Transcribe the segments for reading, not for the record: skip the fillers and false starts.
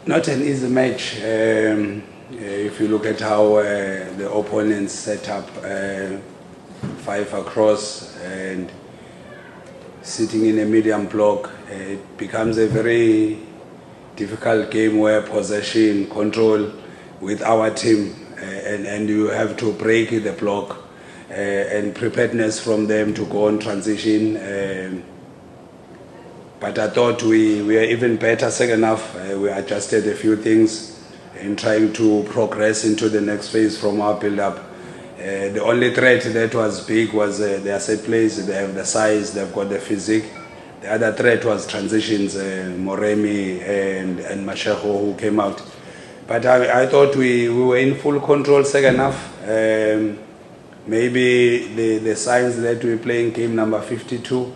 Not an easy match. If you look at how the opponents set up 5 across and sitting in a medium block, it becomes a very difficult game where possession, control with our team, and you have to break the block and preparedness from them to go on transition. But I thought we were even better second half. We adjusted a few things in trying to progress into the next phase from our build-up. The only threat that was big was their set plays. They have the size, they've got the physique. The other threat was transitions, Moremi and Mashego who came out. But I thought we were in full control second half. Maybe the signs that we're playing game number 52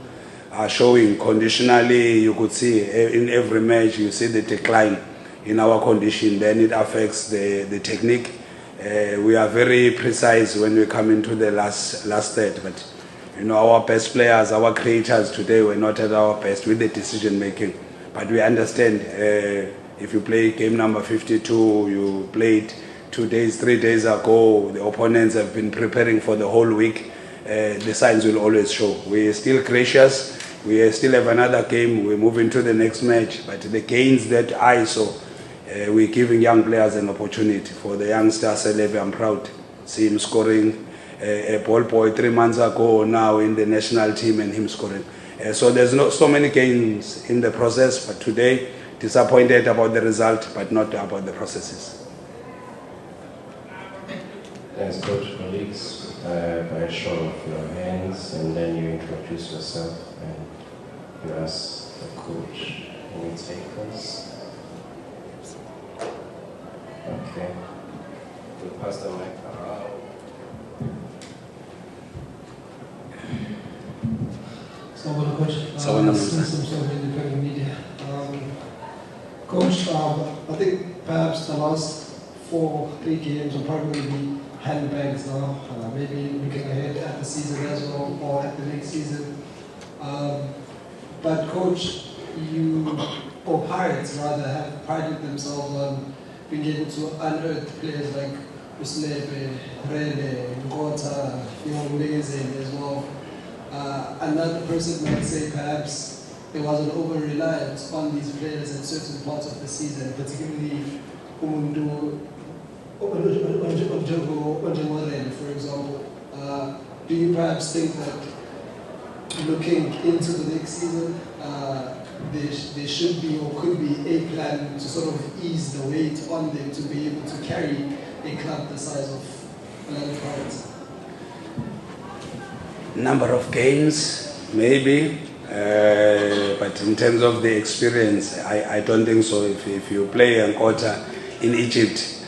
are showing conditionally. You could see in every match, you see the decline in our condition. Then it affects the technique. We are very precise when we come into the last third. But you know, our best players, our creators today were not at our best with the decision making. But we understand if you play game number 52, you played 2 days, 3 days ago, the opponents have been preparing for the whole week. The signs will always show. We are still gracious. We still have another game. We move into the next match. But the gains that I saw, we're giving young players an opportunity. For the youngster Selebe, I'm proud. See him scoring. A ball boy 3 months ago, now in the national team, and him scoring. So there's not so many gains in the process. But today, disappointed about the result, but not about the processes. Thanks, Coach. Colleagues, by a show of your hands, and then you introduce yourself and you ask the coach any takers. Okay. We'll pass the mic around. So, Coach, independent media. Coach, I think perhaps the last 4-3 games are probably going to be handbags now, maybe looking ahead at the season as well, or at the next season. But Coach, you, or Pirates rather, have prided themselves on being able to unearth players like Uslepe, Rene, Nkota, Mlezen as well. Another person might say perhaps there was an over-reliance on these players at certain parts of the season, particularly Umundu, for example. Do you perhaps think that looking into the next season, there should be or could be a plan to sort of ease the weight on them to be able to carry a club the size of Orlando Pirates? Number of games, maybe. But in terms of the experience, I don't think so. If you play a quarter in Egypt,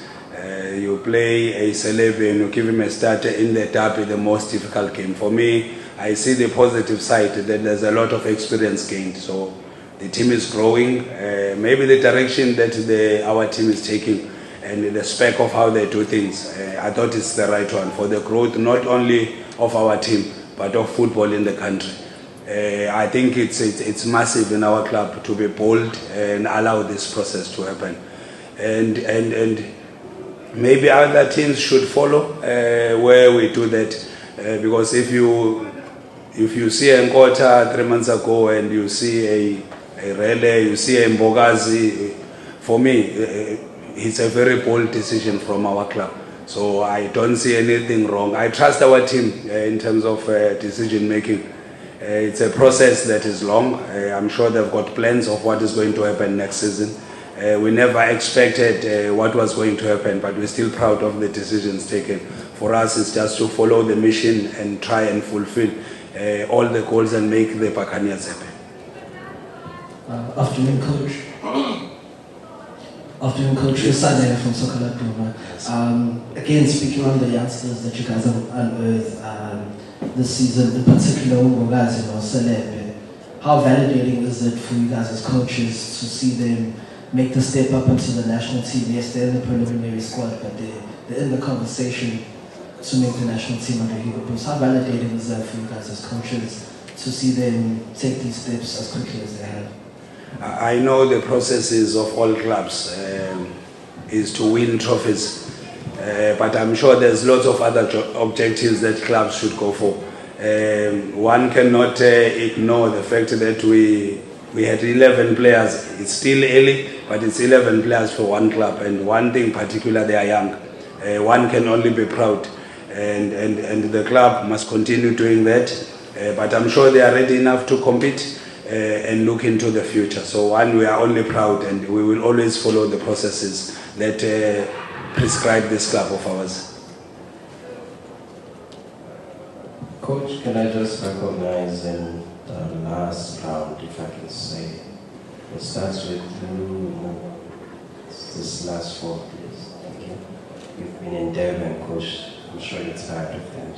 you play a Selebe and you give him a starter in the derby, the most difficult game. For me, I see the positive side that there's a lot of experience gained. So the team is growing. Maybe the direction that our team is taking and the spec of how they do things, I thought it's the right one for the growth, not only of our team, but of football in the country. I think it's massive in our club to be bold and allow this process to happen. And maybe other teams should follow where we do that, because if you see a Nkota 3 months ago and you see a Rele, you see a Mbogazi, for me it's a very bold decision from our club. So I don't see anything wrong. I trust our team in terms of decision making. It's a process that is long. I'm sure they've got plans of what is going to happen next season. We never expected what was going to happen, but we're still proud of the decisions taken. For us, it's just to follow the mission and try and fulfill all the goals and make the Buccaneers happy. Afternoon, Coach. Afternoon, Coach. Sunday from Soccer Lab. Again, speaking on the youngsters that you guys have unearthed this season, in particular, Mbogazi or Selebe, how validating is it for you guys as coaches to see them make the step up into the national team? Yes, they're in the preliminary squad, but they're in the conversation to make the national team under Hugo Bruce. How validating is that for you guys as coaches to see them take these steps as quickly as they have? I know the processes of all clubs. is to win trophies. But I'm sure there's lots of other objectives that clubs should go for. One cannot ignore the fact that we had 11 players. It's still early, but it's 11 players for one club. And one thing particular, they are young. One can only be proud. And the club must continue doing that. But I'm sure they are ready enough to compete and look into the future. So one, we are only proud, and we will always follow the processes that prescribe this club of ours. Coach, can I just recognize in the last round, if I can say, it starts with you, this last 4 please. Thank you. You've been in Durban, Coach. I'm sure you're tired of them.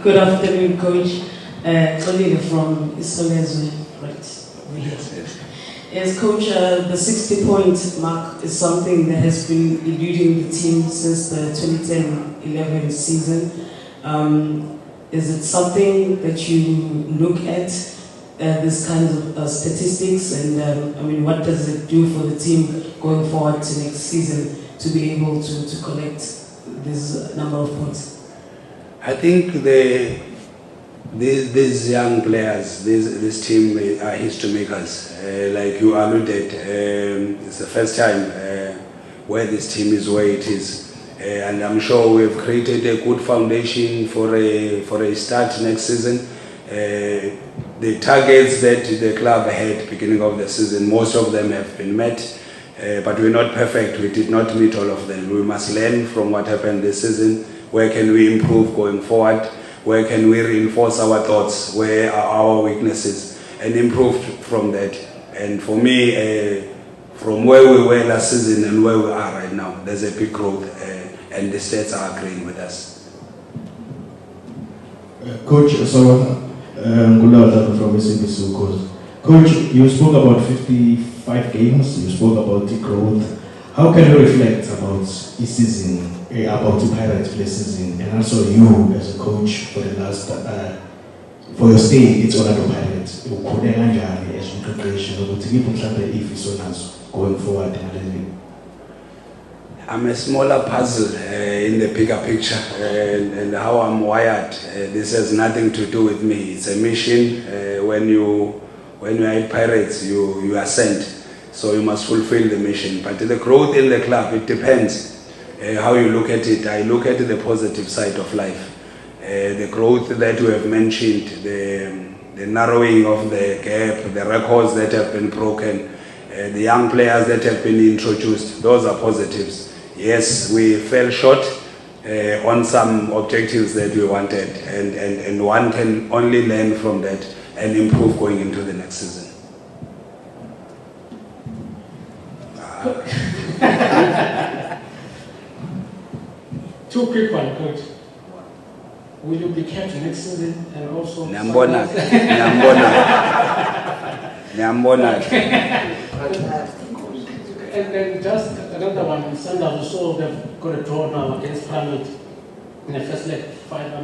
Good afternoon, Coach. Oliver from Isolezwe, right over here. Yes, Coach, the 60-point mark is something that has been eluding the team since the 2010-11 season. Is it something that you look at, this kind of statistics, and I mean, what does it do for the team going forward to next season to be able to collect this number of points? I think these young players, this team are history makers. Like you alluded, it's the first time where this team is where it is. And I'm sure we've created a good foundation for a start next season. The targets that the club had beginning of the season, most of them have been met. But we're not perfect. We did not meet all of them. We must learn from what happened this season. Where can we improve going forward? Where can we reinforce our thoughts? Where are our weaknesses? And improve from that. And for me, from where we were last season and where we are right now, there's a big growth, and the stats are agreeing with us. Coach, so from SABC. Coach, you spoke about 55 games, you spoke about the growth. How can you reflect about this season, about the Pirates play season, and also you as a coach for the last, for your stay, it's Orlando Pirates. As you preparation, going forward. I'm a smaller puzzle in the bigger picture, and how I'm wired. This has nothing to do with me. It's a mission. When you are at Pirates, you are sent. So you must fulfill the mission. But the growth in the club, it depends how you look at it. I look at the positive side of life. The growth that you have mentioned, the narrowing of the gap, the records that have been broken, the young players that have been introduced, those are positives. Yes, we fell short on some objectives that we wanted, and one can only learn from that and improve going into the next season. Two quick ones, Coach. Will you be kept next season and also... Nyambona. And then just another one, Sanders also they've got a draw now against Pyramid in the first leg, final.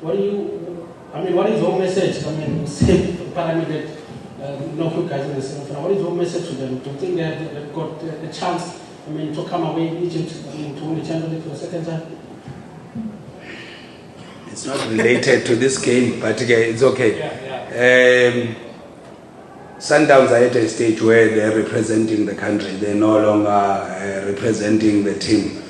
What is your message? Say Pyramid that no you guys in the semi-final. What is your message to them? Do you think they've got a chance, to come away in Egypt, to win the Champions League for the second time? It's not related to this game, but it's okay. Yeah. Sundowns are at a stage where they're representing the country. They're no longer representing the team.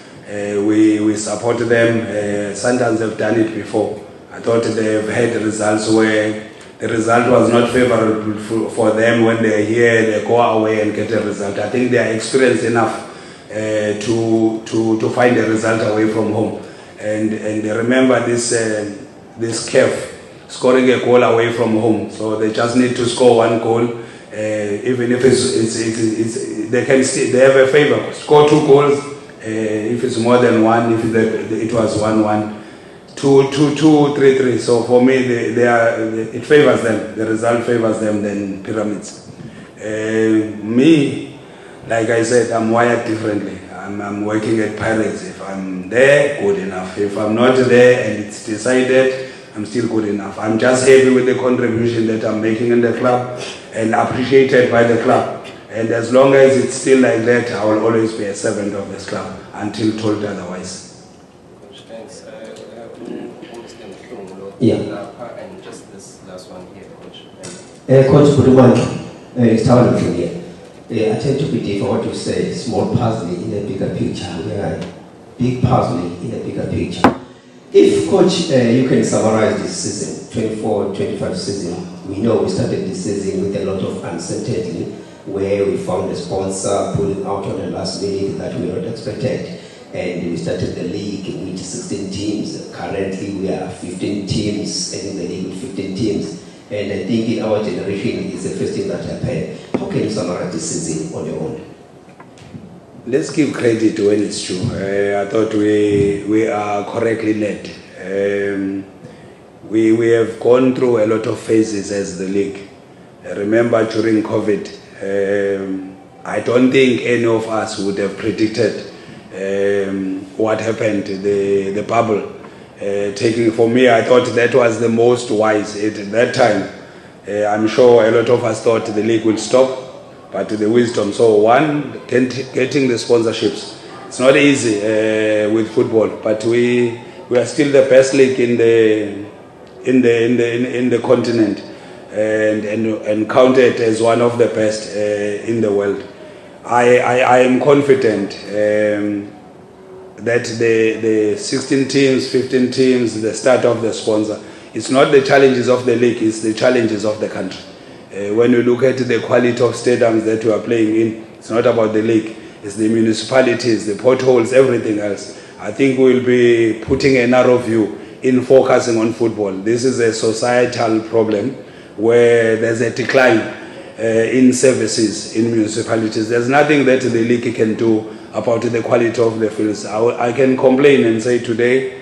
We support them. Sundowns have done it before. I thought they've had results where the result was not favorable for them. When they're here, they go away and get a result. I think they are experienced enough to find a result away from home. And remember this curve, scoring a goal away from home. So they just need to score one goal. Even if they have a favor. Score 2 goals. If it's more than one, if it was 1-1, 2-2, 3-3. So for me, it favors them. The result favors them than Pyramids. Me, like I said, I'm wired differently. I'm working at Pirates. If I'm there, good enough. If I'm not there and it's decided, I'm still good enough. I'm just happy with the contribution that I'm making in the club and appreciated by the club. And as long as it's still like that, I will always be a servant of this club until told otherwise. Coach, thanks. Yeah. And just this last one here, Coach. Coach, good morning. It's Tawal from here. I tend to believe what you say, small puzzle in a bigger picture. We are big puzzle in a bigger picture. If, Coach, you can summarize this season, 24-25 season, we know we started this season with a lot of uncertainty, where we found a sponsor pulling out on the last minute that we not expected. And we started the league with 16 teams. Currently, we are 15 teams, and in the league with 15 teams. And I think in our generation, it's the first thing that happened. How can you summarize this season on your own? Let's give credit when it's true. I thought we are correctly led. We have gone through a lot of phases as the league. Remember during COVID, I don't think any of us would have predicted what happened, the bubble. Taking for me, I thought that was the most wise at that time. I'm sure a lot of us thought the league will stop, but the wisdom. So one, getting the sponsorships. It's not easy with football, but we are still the best league in the continent, and counted as one of the best in the world. I am confident that the 16 teams, 15 teams, the start of the sponsor, it's not the challenges of the league, it's the challenges of the country. When you look at the quality of stadiums that we are playing in, it's not about the league, it's the municipalities, the potholes, everything else. I think we'll be putting a narrow view in focusing on football. This is a societal problem where there's a decline in services in municipalities. There's nothing that the league can do about the quality of the fields. I can complain and say today,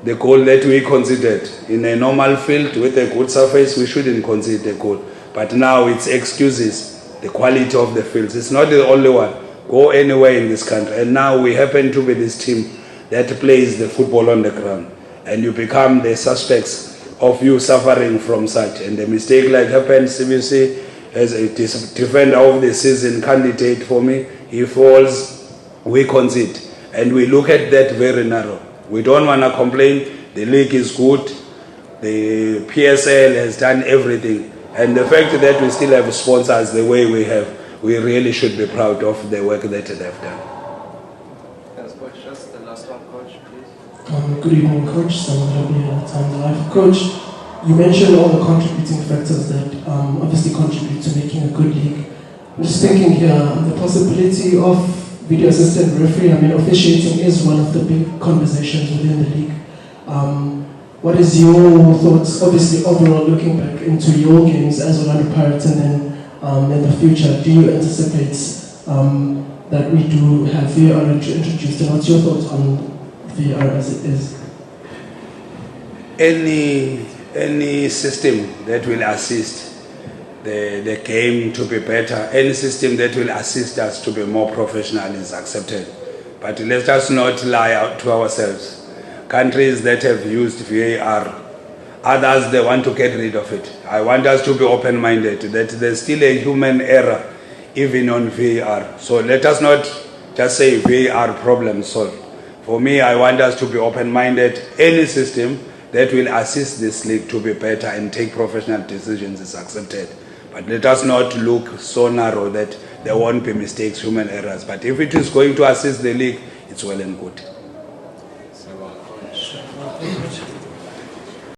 the goal that we considered in a normal field with a good surface, we shouldn't concede a goal. But now it's excuses the quality of the fields. It's not the only one. Go anywhere in this country. And now we happen to be this team that plays the football on the ground. And you become the suspects of you suffering from such. And a mistake like happened, CBC, as a defender of the season candidate for me, he falls, we concede. And we look at that very narrow. We don't want to complain. The league is good. The PSL has done everything. And the fact that we still have sponsors the way we have, we really should be proud of the work that they've done. Thanks, Coach. Just the last one, Coach, please. Good evening, Coach. Someone here at Time Life. Coach, you mentioned all the contributing factors that obviously contribute to making a good league. I'm just thinking here, the possibility of video assistant referee, officiating is one of the big conversations within the league. What is your thoughts, obviously overall looking back into your games as Orlando Pirates and then in the future, do you anticipate that we do have VAR introduced, and what's your thoughts on VAR as it is? Any system that will assist the game to be better, any system that will assist us to be more professional is accepted. But let's just not lie out to ourselves. Countries that have used VAR, others they want to get rid of it. I want us to be open-minded, that there's still a human error even on VAR. So let us not just say VAR problem solved. For me, I want us to be open-minded. Any system that will assist this league to be better and take professional decisions is accepted. But let us not look so narrow that there won't be mistakes, human errors. But if it is going to assist the league, it's well and good.